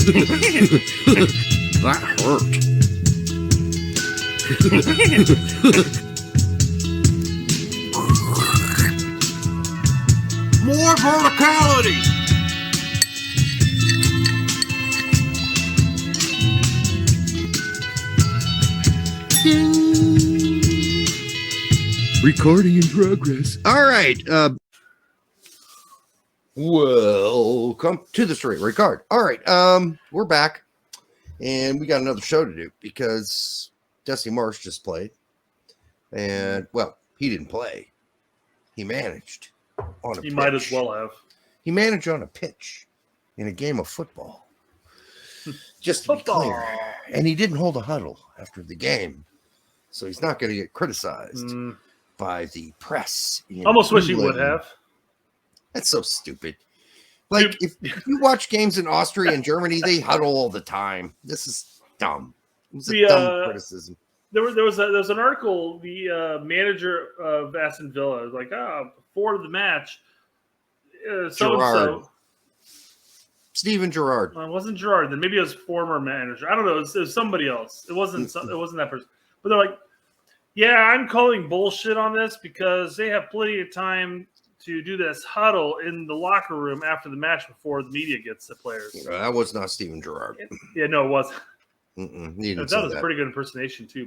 That hurt. More verticality. Recording in progress. All right. Welcome to the Straight Red Card. All right. We're back, and we got another show to do because Jesse Marsch just played, and well, he didn't play. He managed on a pitch. Might as well have. He managed on a pitch in a game of football. Just to be clear. And he didn't hold a huddle after the game, so he's not going to get criticized by the press. Almost wish he would have. That's so stupid. Like, if you watch games in Austria and Germany, they huddle all the time. This is dumb. It was a dumb criticism. There was an article, the manager of Aston Villa was like, before the match, so-and-so. Steven Gerrard. Well, it wasn't Gerrard. Then maybe it was former manager. I don't know. It was somebody else. It wasn't that person. But they're like, yeah, I'm calling bullshit on this because they have plenty of time to do this huddle in the locker room after the match before the media gets the players. That was not Steven Gerrard. Yeah, no, it wasn't. That was a pretty good impersonation, too.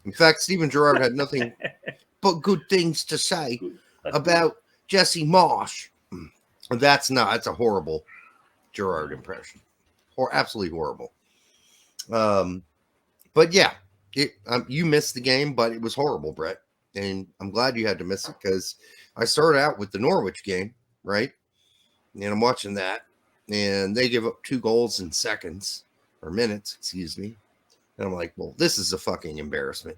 In fact, Steven Gerrard had nothing but good things to say about Jesse Marsch. That's a horrible Gerrard impression. Absolutely horrible. But yeah, you missed the game, but it was horrible, Brett. And I'm glad you had to miss it because I started out with the Norwich game, right? And I'm watching that, and they give up 2 goals in minutes, excuse me. And I'm like, well, this is a fucking embarrassment.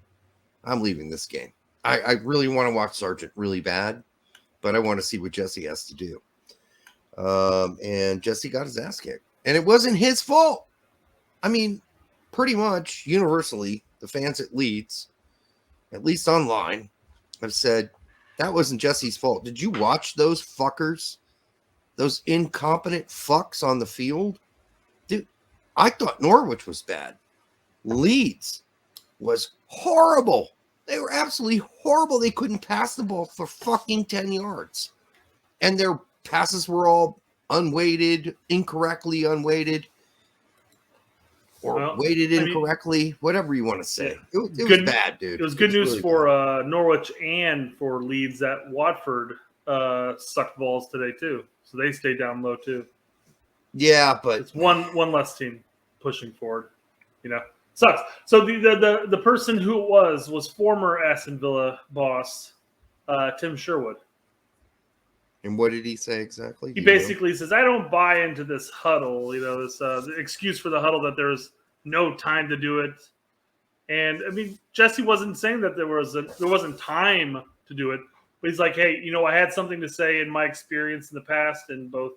I'm leaving this game. I really want to watch Sargent really bad, but I want to see what Jesse has to do. And Jesse got his ass kicked. And it wasn't his fault. I mean, pretty much universally, the fans at Leeds, at least online, have said that wasn't Jesse's fault. Did you watch those fuckers? Those incompetent fucks on the field? Dude, I thought Norwich was bad. Leeds was horrible. They were absolutely horrible. They couldn't pass the ball for fucking 10 yards. And their passes were all unweighted, incorrectly unweighted. Or weighted incorrectly, whatever you want to say. Yeah. It was bad, dude. It was good news really for Norwich and for Leeds that Watford sucked balls today, too. So they stayed down low, too. Yeah, but it's one less team pushing forward. Sucks. So the person who it was former Aston Villa boss, Tim Sherwood. And what did he say exactly? He basically says, I don't buy into this huddle, this the excuse for the huddle that there's no time to do it. And, I mean, Jesse wasn't saying that there wasn't time to do it. But he's like, hey, I had something to say in my experience in the past in both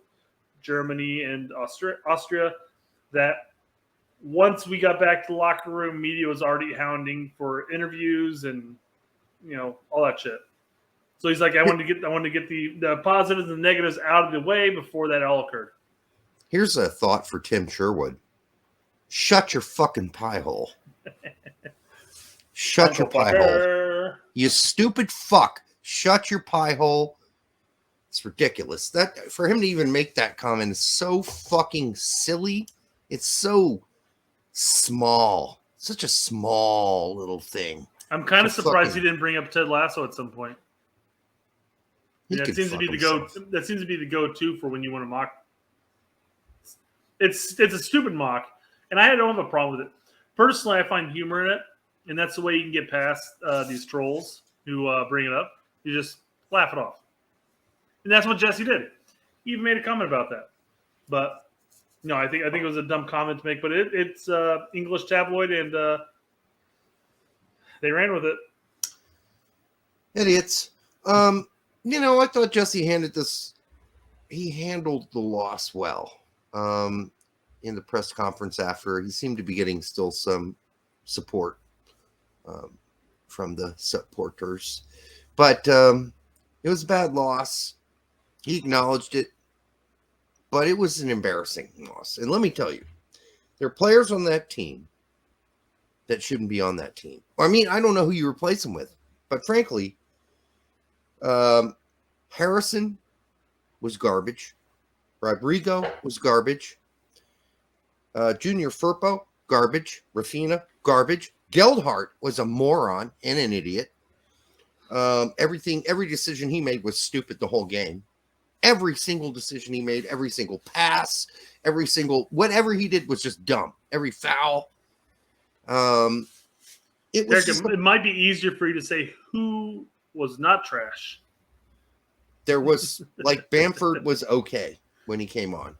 Germany and Austria that once we got back to the locker room, media was already hounding for interviews and, all that shit. So he's like, I wanted to get the positives and the negatives out of the way before that all occurred. Here's a thought for Tim Sherwood. Shut your fucking pie hole. Shut your pie hole. You stupid fuck. Shut your pie hole. It's ridiculous. That for him to even make that comment is so fucking silly. It's so small. Such a small little thing. I'm kind of surprised he didn't bring up Ted Lasso at some point. That seems to be the go-to for when you want to mock. It's a stupid mock, and I don't have a problem with it. Personally, I find humor in it, and that's the way you can get past these trolls who bring it up. You just laugh it off, and that's what Jesse did. He even made a comment about that, but no, I think it was a dumb comment to make. But it's English tabloid, and they ran with it. Idiots. I thought Jesse handled the loss well. In the press conference after, he seemed to be getting still some support from the supporters. But it was a bad loss. He acknowledged it. but it was an embarrassing loss. And let me tell you, there are players on that team that shouldn't be on that team. I mean, I don't know who you replace them with, but frankly, Harrison was garbage. Rodrigo was garbage. Junior Firpo, garbage. Rafina, garbage. Geldhart was a moron and an idiot. Every decision he made was stupid the whole game. Every single decision he made, every single pass, whatever he did was just dumb. Every foul. It might be easier for you to say who was not trash. There was, like, Bamford was okay when he came on.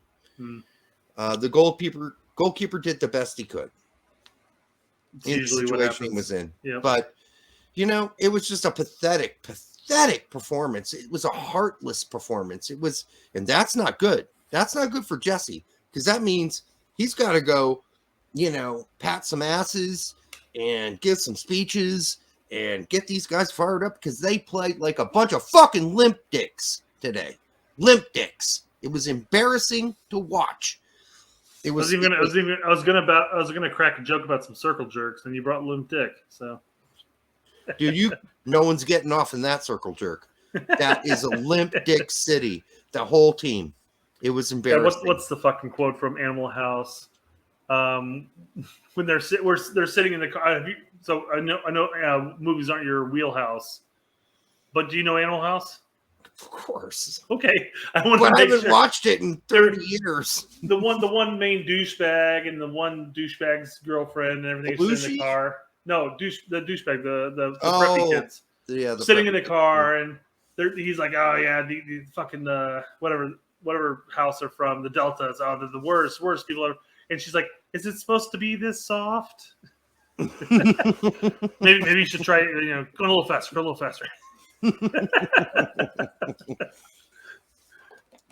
The goalkeeper did the best he could in the situation he was in. Yep. But, it was just a pathetic performance. It was a heartless performance. And that's not good. That's not good for Jesse, because that means he's got to go, pat some asses and give some speeches and get these guys fired up, because they played like a bunch of fucking limp dicks today. Limp dicks. It was embarrassing to watch. I was gonna crack a joke about some circle jerks, and you brought limp dick. So, dude, no one's getting off in that circle jerk. That is a limp dick city. The whole team. It was embarrassing. What's the fucking quote from Animal House? When they're sitting in the car. So I know movies aren't your wheelhouse, but do you know Animal House? Of course. Okay, I haven't watched it in 30 years. The one main douchebag and the one douchebag's girlfriend and everything is in the car. No, the douchebag, the preppy kids. Yeah, sitting in the car, and he's like, oh yeah, the fucking whatever house they're from, the Deltas. Oh, they're the worst people ever. And she's like, is it supposed to be this soft? maybe you should try, go a little faster.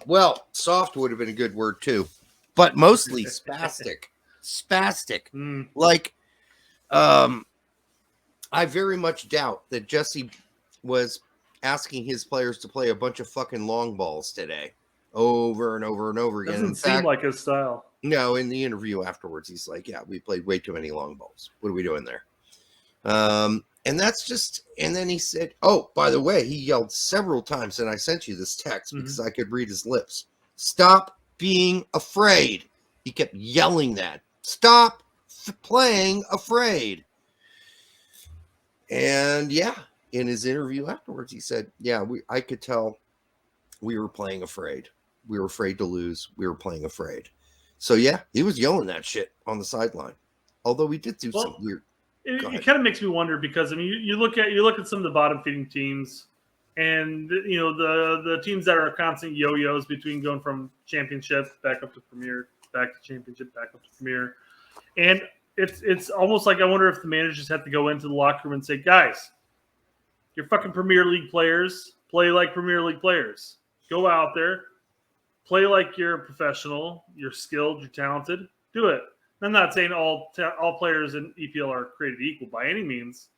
Well, soft would have been a good word too, but mostly spastic. Like, I very much doubt that Jesse was asking his players to play a bunch of fucking long balls today, over and over and over again. Doesn't seem like his style. No, in the interview afterwards, he's like, yeah, we played way too many long balls. What are we doing there? And that's just, and then he said, oh, by the way, he yelled several times, and I sent you this text because I could read his lips. Stop being afraid. He kept yelling that. Stop playing afraid. And yeah, in his interview afterwards, he said, yeah, I could tell we were playing afraid. We were afraid to lose. We were playing afraid. So yeah, he was yelling that shit on the sideline. Although we did do some weird. It kind of makes me wonder, because I mean, you look at some of the bottom feeding teams, and the teams that are constant yo-yos between going from championship back up to Premier, back to championship, back up to Premier, and it's almost like I wonder if the managers have to go into the locker room and say, guys, you're fucking Premier League players, play like Premier League players. Go out there, play like you're a professional, you're skilled, you're talented. Do it. I'm not saying all players in EPL are created equal by any means,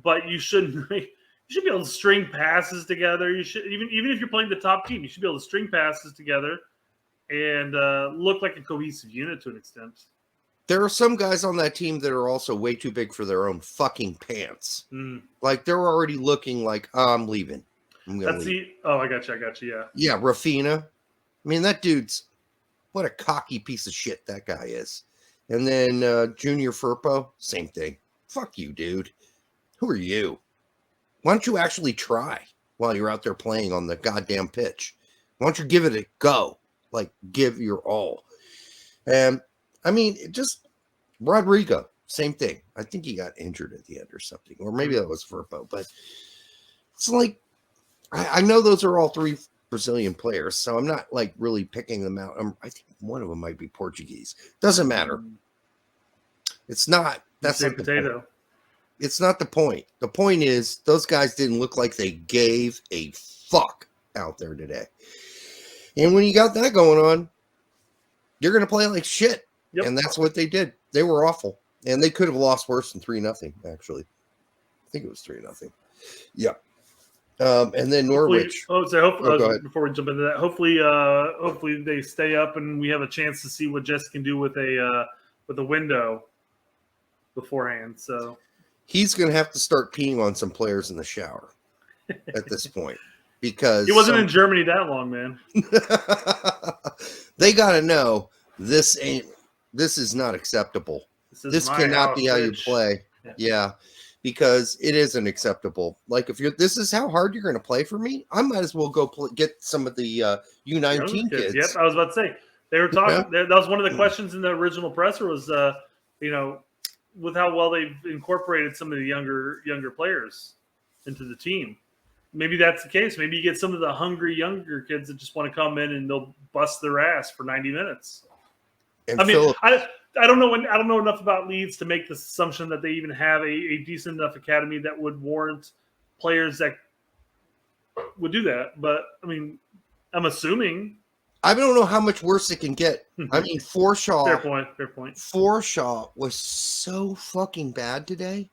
but you should be able to string passes together. You should even if you're playing the top team, you should be able to string passes together and look like a cohesive unit to an extent. There are some guys on that team that are also way too big for their own fucking pants. Like, they're already looking like, oh, I'm leaving. I'm gonna leave. I got you. Yeah. Yeah, Rafina. I mean, that dude's, what a cocky piece of shit that guy is. And then Junior Firpo, same thing. Fuck you, dude. Who are you? Why don't you actually try while you're out there playing on the goddamn pitch? Why don't you give it a go? Like, give your all. And, I mean, just Rodrigo, same thing. I think he got injured at the end or something. Or maybe that was Firpo. But it's like, I know those are all three Brazilian players, so I'm not like really picking them out. I think one of them might be Portuguese. Doesn't matter. It's not. That's not potato. It's not the point. The point is those guys didn't look like they gave a fuck out there today. And when you got that going on, you're going to play like shit. Yep. And that's what they did. They were awful, and they could have lost worse than 3-0. Actually, I think it was 3-0. Yeah. And then Norwich. Hopefully, Go ahead. before we jump into that, hopefully they stay up and we have a chance to see what Jesse can do with a window beforehand. So He's going to have to start peeing on some players in the shower at this point because he wasn't in Germany that long, man. They got to know this is not acceptable. This cannot be how you play. Yeah. Because it isn't acceptable. Like if this is how hard you're going to play for me, I might as well go get some of the U19 kids. Yep, I was about to say they were talking. Yeah. That was one of the questions in the original presser was, with how well they've incorporated some of the younger players into the team. Maybe that's the case. Maybe you get some of the hungry younger kids that just want to come in and they'll bust their ass for 90 minutes. And I don't know enough about Leeds to make this assumption that they even have a decent enough academy that would warrant players that would do that. But I mean, I'm assuming. I don't know how much worse it can get. I mean, Forshaw. Fair point. Forshaw was so fucking bad today.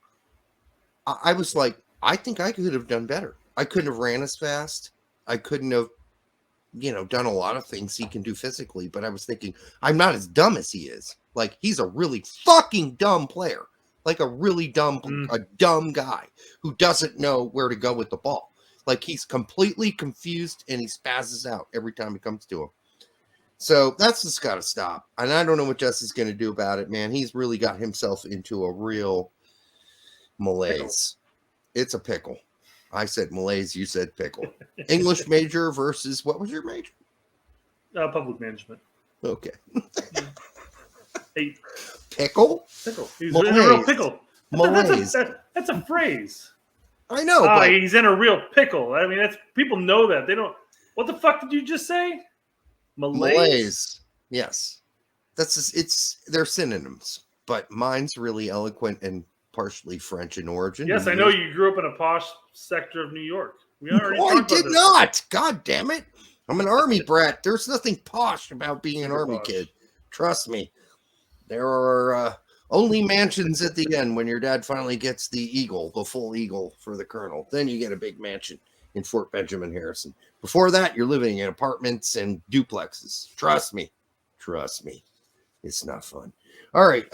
I was like, I think I could have done better. I couldn't have ran as fast. I couldn't have, done a lot of things he can do physically. But I was thinking, I'm not as dumb as he is. Like, he's a really fucking dumb player. Like a really dumb guy who doesn't know where to go with the ball. Like, he's completely confused and he spazzes out every time it comes to him. So that's just got to stop. And I don't know what Jesse's going to do about it, man. He's really got himself into a real malaise. It's a pickle. I said malaise. You said pickle. English major versus what was your major? Public management. Okay. 8. Pickle? He's in a real pickle. Malaise. That's a phrase. I know. But he's in a real pickle. I mean, people know that. They don't. What the fuck did you just say? Malaise. Yes. That's just, they're synonyms, but mine's really eloquent and partially French in origin. Yes, I know you grew up in a posh sector of New York. I did not. God damn it. I'm an army brat. There's nothing posh about being an army kid. Trust me. There are only mansions at the end when your dad finally gets the full eagle for the colonel. Then you get a big mansion in Fort Benjamin Harrison. Before that, you're living in apartments and duplexes. Trust me. It's not fun. All right.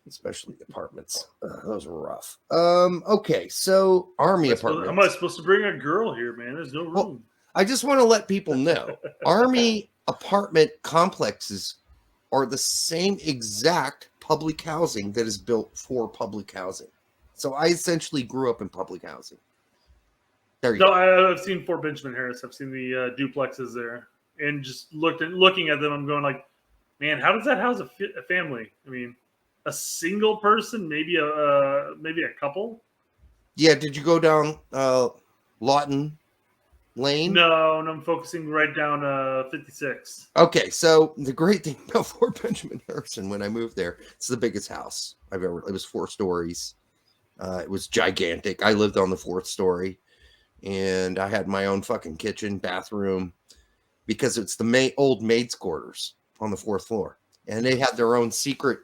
Especially apartments. Those were rough. Okay, so army apartments. Am I supposed to bring a girl here, man? There's no room. Well, I just want to let people know, army apartment complexes are the same exact public housing that is built for public housing. So I essentially grew up in public housing. There you go. I've seen Fort Benjamin Harris. I've seen the duplexes there, and just looking at them, I'm going like, man, how does that house a family? I mean, a single person, maybe a couple. Yeah. Did you go down Lawton Lane? No, I'm focusing right down 56. Okay, so the great thing about Fort Benjamin Harrison when I moved there, it's the biggest house I've ever. It was 4 stories. It was gigantic. I lived on the 4th story, and I had my own fucking kitchen, bathroom, because it's the old maids' quarters on the 4th floor, and they had their own secret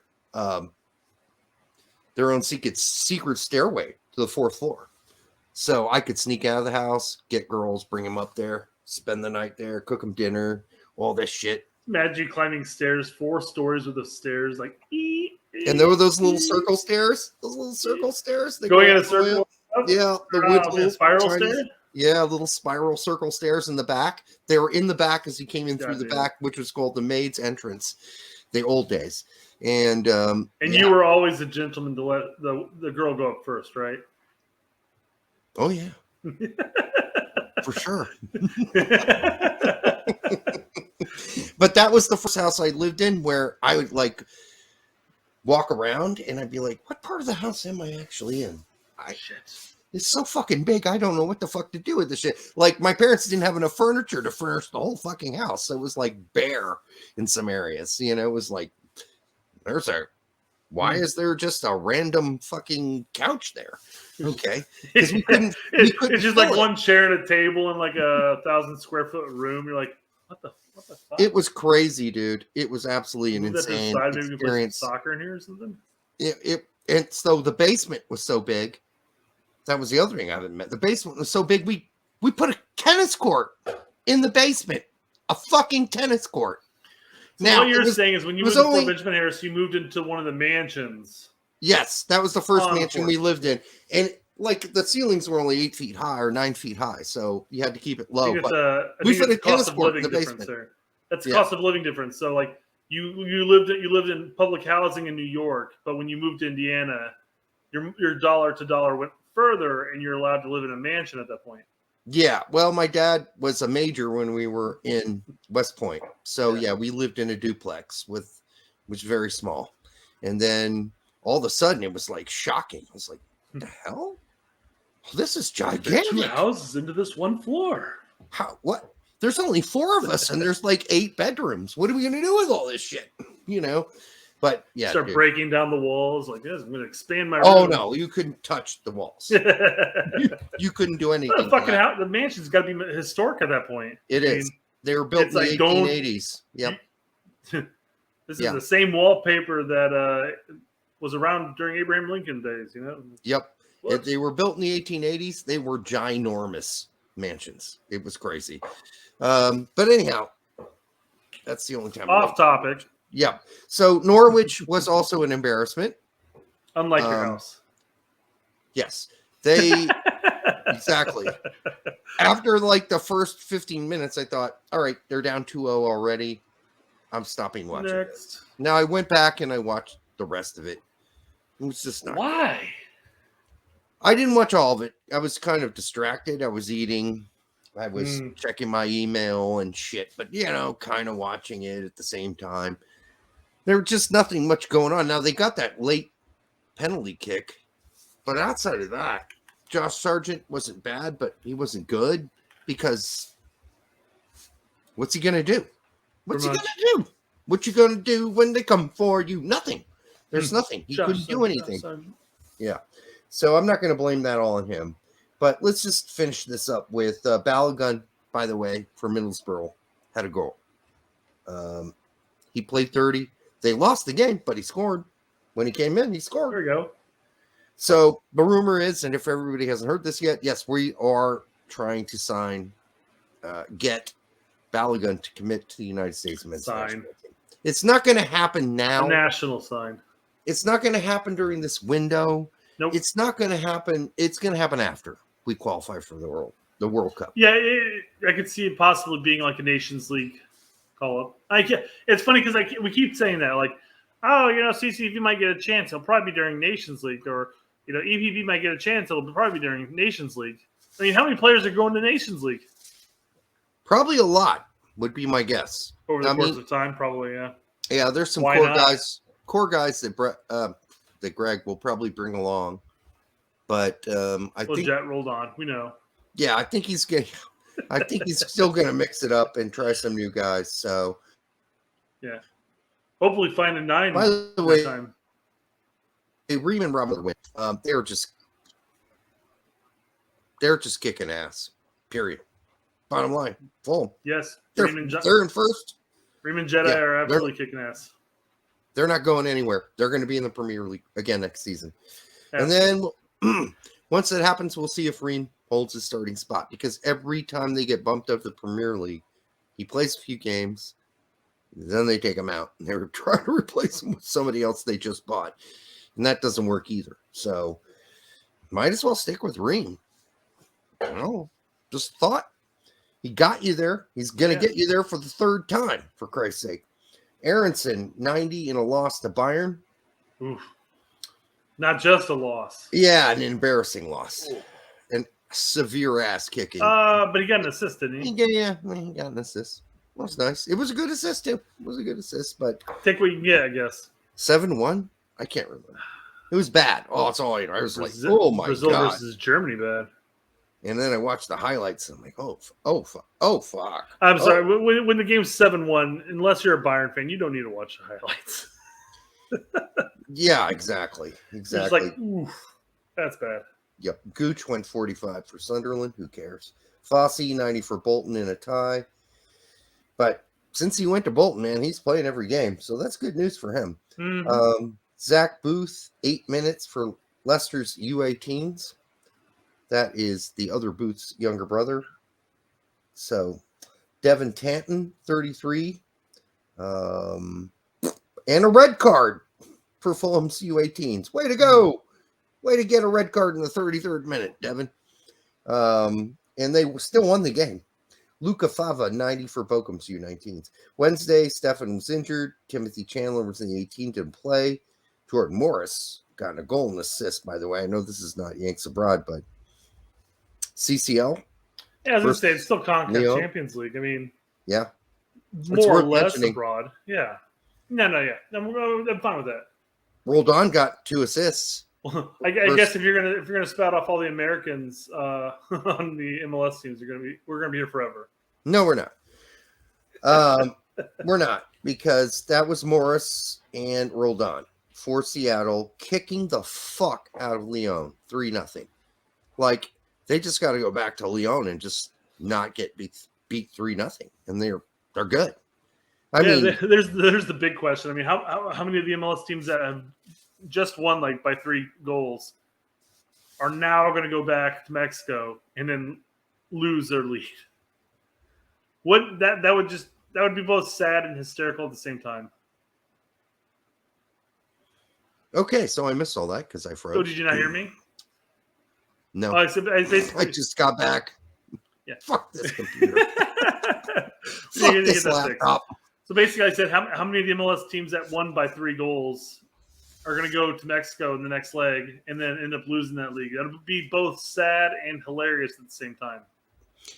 stairway to the 4th floor. So I could sneak out of the house, get girls, bring them up there, spend the night there, cook them dinner, all this shit. Imagine climbing stairs, 4 stories with the stairs, like. And there were those little circle stairs. They going in a circle. Yeah, the spiral stairs. Yeah, little spiral circle stairs in the back. They were in the back as you came in through the back, which was called the maid's entrance, the old days. And you were always a gentleman to let the girl go up first, right? Oh yeah, for sure. But that was the first house I lived in where I would like walk around and I'd be like, "What part of the house am I actually in?" It's so fucking big. I don't know what the fuck to do with this shit. Like my parents didn't have enough furniture to furnish the whole fucking house, so it was like bare in some areas. It was like why is there just a random fucking couch there? Okay. Because we couldn't it's just like one chair and a table in like a 1,000 square foot room. You're like, what the fuck? It was crazy, dude. It was absolutely an insane experience. Maybe play soccer in here or something? And so the basement was so big That was the other thing I didn't mention. The basement was so big, we put a tennis court in the basement. A fucking tennis court. So now, what you're saying is when you moved to Fort Benjamin Harris, you moved into one of the mansions. Yes, that was the first mansion we lived in. And like the ceilings were only 8 feet high or 9 feet high, so you had to keep it low. We put a tennis court in the basement. That's the cost of living difference. So like you lived in public housing in New York, but when you moved to Indiana, your dollar to dollar went further, and you're allowed to live in a mansion at that point. Yeah, well, my dad was a major when we were in West Point, so yeah, we lived in a duplex which was very small, and then all of a sudden it was like shocking. I was like, "What the hell? Oh, this is gigantic! 2 houses into this one floor. How? What? There's only 4 of us, and there's like 8 bedrooms. What are we gonna do with all this shit? You know?" But yeah, start breaking down the walls like this. I'm going to expand my room. Oh no, you couldn't touch the walls. you couldn't do anything. The fucking house, the mansion's got to be historic at that point. It is. They were built in the 1880s. Yep. This is the same wallpaper that was around during Abraham Lincoln days. You know. Yep. If they were built in the 1880s. They were ginormous mansions. It was crazy. But anyhow, that's the only time. Off topic. Yeah. So Norwich was also an embarrassment. Unlike your house. Yes. They exactly. After like the first 15 minutes, I thought, all right, they're down 2-0 already. I'm stopping watching. Next. Now I went back and I watched the rest of it. It was just not. Why? I didn't watch all of it. I was kind of distracted. I was eating. I was checking my email and shit, but kind of watching it at the same time. There was just nothing much going on. Now they got that late penalty kick, but outside of that, Josh Sargent wasn't bad, but he wasn't good because what's he gonna do? What's he gonna do? What you gonna do when they come for you? Nothing. There's nothing. He couldn't do anything. Yeah. So I'm not gonna blame that all on him. But let's just finish this up with Balogun, by the way, for Middlesbrough, had a goal. He played 30. They lost the game, but he scored. When he came in, he scored. There you go. So the rumor is, and if everybody hasn't heard this yet, yes, we are trying to get Balogun to commit to the United States men's national team. It's not going to happen now. A national sign. It's not going to happen during this window. Nope. It's not going to happen. It's going to happen after we qualify for the World Cup. Yeah, I could see it possibly being like a Nations League call-up. It's funny because we keep saying that, like, oh, CCV might get a chance. It'll probably be during Nations League, or EPP might get a chance. It'll probably be during Nations League. I mean, how many players are going to Nations League? Probably a lot would be my guess. Over the course of time, probably, yeah. Yeah, there's some core guys that Greg will probably bring along. But I think Jet rolled on. We know. Yeah, I think he's still gonna mix it up and try some new guys. So yeah, hopefully find a 9. By the way, Ream and Robert win. They're just kicking ass. Period. Bottom line, full. Yes, they're in first. Ream and Jedi are absolutely kicking ass. They're not going anywhere. They're going to be in the Premier League again next season. Yeah. And then once that happens, we'll see if Ream holds his starting spot, because every time they get bumped up to the Premier League, he plays a few games, then they take him out and they're trying to replace him with somebody else they just bought, and that doesn't work either. So might as well stick with Ream. Just thought. He got you there. He's gonna get you there for the 3rd time, for Christ's sake. Aronson 90 in a loss to Bayern. Oof. Not just a loss. Yeah, an embarrassing loss. Ooh. And severe ass kicking. But he got an assist, didn't he? Yeah, he got an assist. That was nice. It was a good assist, too. It was a good assist, but... Take what you can get, I guess. 7-1? I can't remember. It was bad. Oh, that's all I know. I was like, oh, my God. Brazil versus Germany, bad. And then I watched the highlights, and I'm like, oh, fuck. I'm sorry. When the game's 7-1, unless you're a Bayern fan, you don't need to watch the highlights. Yeah, exactly. It's like, oof, that's bad. Yep. Gooch went 45 for Sunderland. Who cares? Fossey, 90 for Bolton in a tie. But since he went to Bolton, man, he's playing every game. So that's good news for him. Mm-hmm. Zach Booth, 8 minutes for Leicester's U18s. That is the other Booth's younger brother. So, Devin Tanton, 33. And a red card for Fulham's U18s. Way to go. Way to get a red card in the 33rd minute, Devin. And they still won the game. Luca Fava, 90 for Bochum's U19s. Wednesday, Stefan was injured. Timothy Chandler was in the 18, didn't play. Jordan Morris got a goal and assist, by the way. I know this is not Yanks abroad, but CCL. Yeah, I was going to say, it's still CONCACAF Champions League. I mean, yeah. More or less abroad. Yeah. No, yeah. I'm fine with that. Roldan got 2 assists. I guess if you're gonna spout off all the Americans on the MLS teams, we're gonna be here forever. No, we're not. We're not, because that was Morris and Roldan for Seattle kicking the fuck out of Lyon 3-0. Like, they just got to go back to Lyon and just not get beat 3-0, and they're good. I mean, there's the big question. I mean, how many of the MLS teams that have just won like by 3 goals are now going to go back to Mexico and then lose their lead? That would be both sad and hysterical at the same time. Okay, so I missed all that because I froze. Oh, did you not hear me? No, I just got back. Yeah, fuck this computer. Fuck this laptop. So basically, I said how many of the MLS teams that won by 3 goals are going to go to Mexico in the next leg and then end up losing that league? That would be both sad and hilarious at the same time.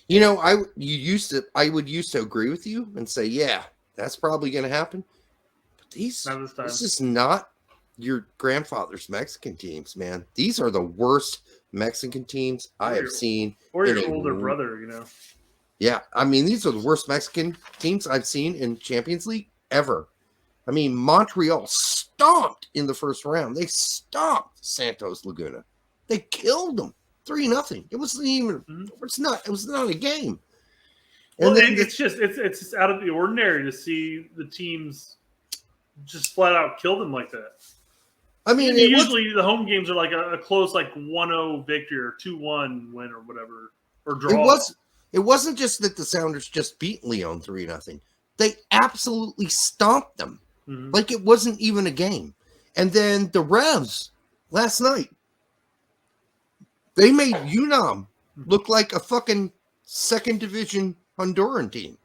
You know, I would used to agree with you and say, yeah, that's probably going to happen. But this is not your grandfather's Mexican teams, man. These are the worst Mexican teams I have seen. Or your older brother, you know. Yeah, I mean, these are the worst Mexican teams I've seen in Champions League ever. I mean, Montreal stomped in the first round. They stomped Santos Laguna. They killed them 3-0. It wasn't even. It was not a game. And well, it's just out of the ordinary to see the teams just flat out kill them like that. I mean, usually the home games are like a close, like 1-0 victory or 2-1 win or whatever, or draw. It wasn't just that the Sounders just beat Lyon 3-0. They absolutely stomped them. Mm-hmm. Like it wasn't even a game. And then the Revs last night, they made UNAM look like a fucking second division Honduran team.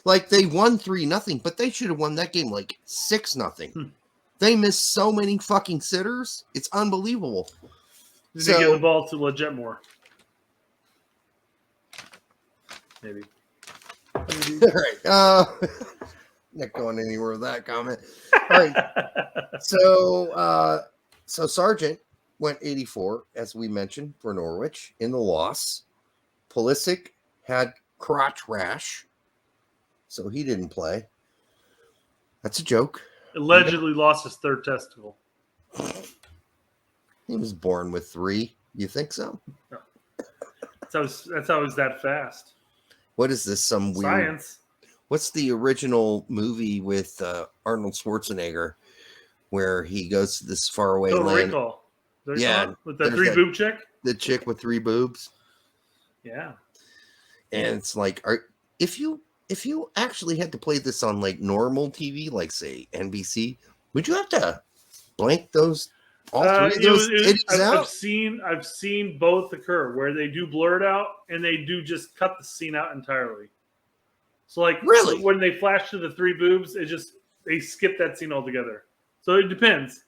Like they won 3-0, but they should have won that game like 6-0. They missed so many fucking sitters. It's unbelievable. Did they get the ball to Legit more? Maybe. All right. Not going anywhere with that comment. All right. So Sargent went 84, as we mentioned, for Norwich in the loss. Pulisic had crotch rash, so he didn't play. That's a joke. Allegedly lost his 3rd testicle. He was born with 3. You think so? No. That's how it's that fast. What is this? Some weird science. What's the original movie with Arnold Schwarzenegger where he goes to this faraway land? Recall. Yeah, with the 3 boob chick. The chick with 3 boobs. Yeah. And it's like, if you actually had to play this on like normal TV, like say NBC, would you have to blank those all 3 of those titties out? I've seen both occur where they do blur it out and they do just cut the scene out entirely. So like really when they flash to the 3 boobs, they skip that scene altogether. So it depends.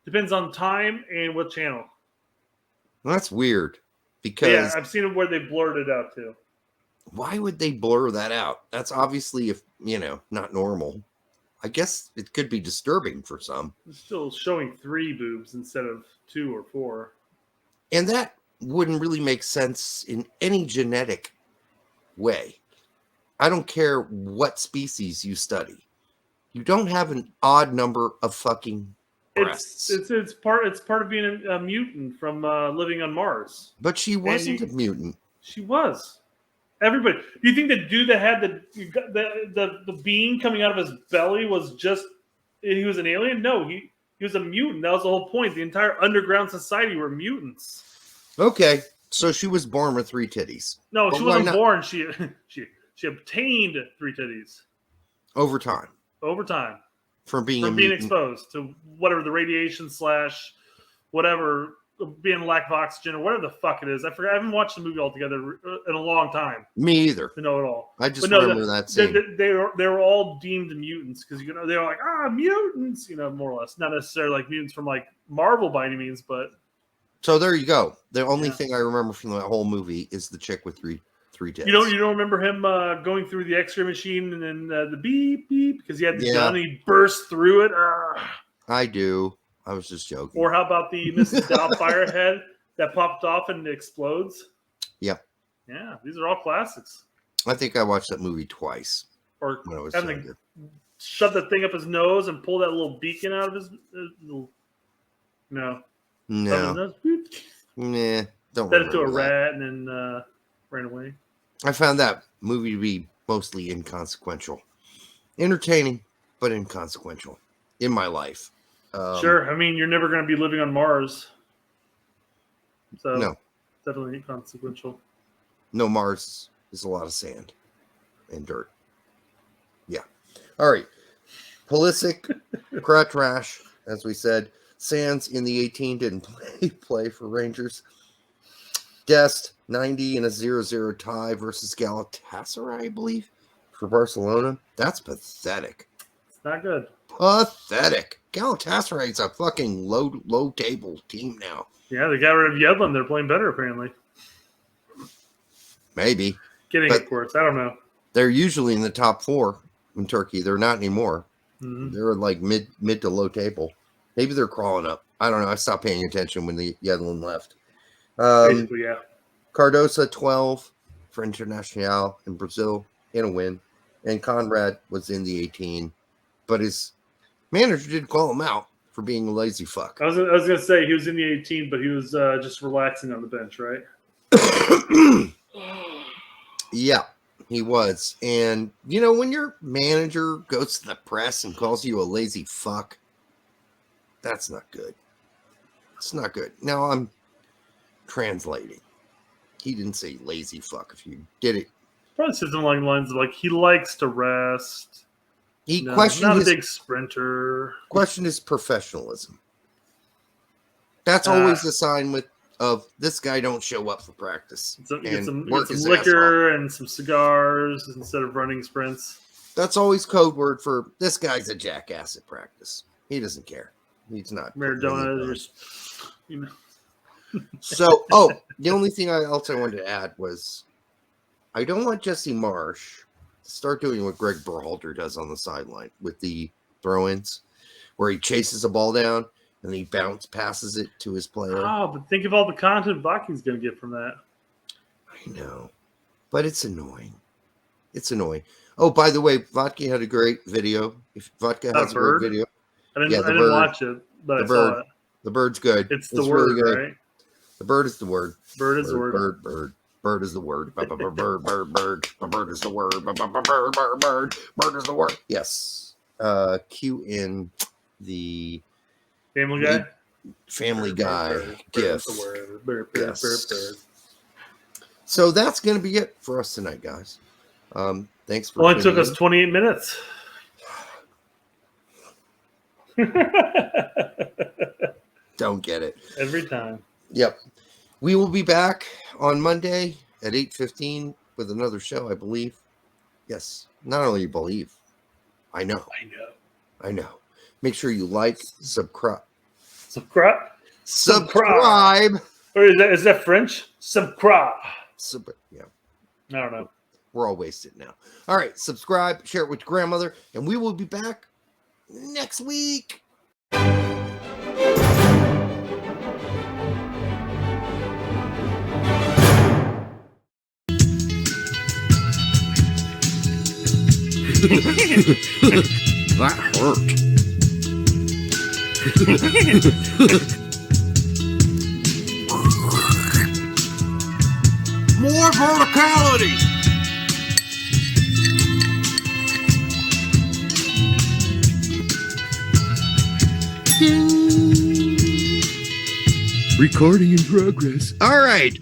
Depends on time and what channel. Well, that's weird because yeah, I've seen it where they blurred it out too. Why would they blur that out? That's obviously, not normal. I guess it could be disturbing for some. It's still showing 3 boobs instead of 2 or 4. And that wouldn't really make sense in any genetic way. I don't care what species you study. You don't have an odd number of fucking breasts. It's part of being a mutant from living on Mars. But she wasn't a mutant. She was. Everybody. Do you think the dude that had the bean coming out of his belly he was an alien? No, he was a mutant. That was the whole point. The entire underground society were mutants. Okay, So she was born with 3 titties. No, But she why wasn't not? born. She obtained 3 titties Over time. over time From being a from being mutant. exposed to whatever the radiation / whatever, being lack of oxygen or whatever the fuck it is. I forgot. I haven't watched the movie altogether in a long time Me either. to know it all. I just But no, remember that scene. they were all deemed mutants because they were like mutants, more or less. Not necessarily like mutants from like Marvel by any means, but So there you go. The only Yeah. thing I remember from that whole movie is the chick with three tits. you don't remember him going through the X-ray machine and then the beep beep because he had the gun and he burst through it. I do. I was just joking. Or how about the Mrs. Doubtfire head that popped off and explodes? Yep. Yeah, these are all classics. I think I watched that movie twice Or when I was having younger. to shove that thing up his nose and pull that little beacon out of his little. No. No. Out of his nose. Nah. Don't Fed it to a remember that. rat and then ran away. I found that movie to be mostly inconsequential. Entertaining, but inconsequential in my life. Sure. I mean, you're never going to be living on Mars. So, No. definitely inconsequential. No, Mars is a lot of sand and dirt. Yeah. All right. Pulisic, crotch rash, as we said. Sands in the 18 didn't play for Rangers. Dest, 90 in a 0-0 tie versus Galatasaray, I believe, for Barcelona. That's pathetic. It's not good. Pathetic. Galatasaray is a fucking low table team now. Yeah, they got rid of Yedlin. They're playing better, apparently. Maybe. Kidding, But- of course. I don't know. They're usually in the top 4 in Turkey. They're not anymore. Mhm. They're like mid to low table. Maybe they're crawling up. I don't know. I stopped paying attention when the Yedlin left. Basically, yeah. Cardosa, 12 for Internacional in Brazil in a win. And Conrad was in the 18. But his manager did call him out for being a lazy fuck. I was going to say he was in the 18, but he was just relaxing on the bench, right? Yeah, he was. And, when your manager goes to the press and calls you a lazy fuck, that's not good. It's not good. Now I'm translating. He didn't say lazy fuck. If you did it, Probably something along the lines of like he likes to rest. he No, questioned not a his big sprinter. professionalism. That's always the sign of this guy don't show up for practice. Get some work his ass liquor and some cigars instead of running sprints. That's always code word for this guy's a jackass at practice. He doesn't care. He's not. Maradona, just So, the only thing else I wanted to add was I don't want Jesse Marsch to start doing what Greg Berhalter does on the sideline with the throw-ins, where he chases a ball down and he passes it to his player. Oh, but think of all the content Viking's going to get from that. I know, but it's annoying. It's annoying. Oh, by the way, Vodka had a great video. If Vodka has a great video, I didn't watch it, but I saw it. The bird's good. It's the word, really good. right? The bird is the word. Bird is the word. Bird is the word. Bird is the word. Bird is the word. Bird is the word. Yes. Cue in the Family Guy? Family Guy Bird gif. is the word. Bird. So that's going to be it for us tonight, guys. Thanks for Only took tuning us 28 minutes. Don't get it. Every time. Yep. We will be back on Monday at 8:15 with another show, I believe. Yes. Not only you believe, I know. Make sure you like, subscribe. Or is that French? Subscribe. Yeah. I don't know. We're all wasted now. All right. Subscribe, share it with your grandmother, and we will be back next week. That hurt. More verticality. Recording in progress. All right.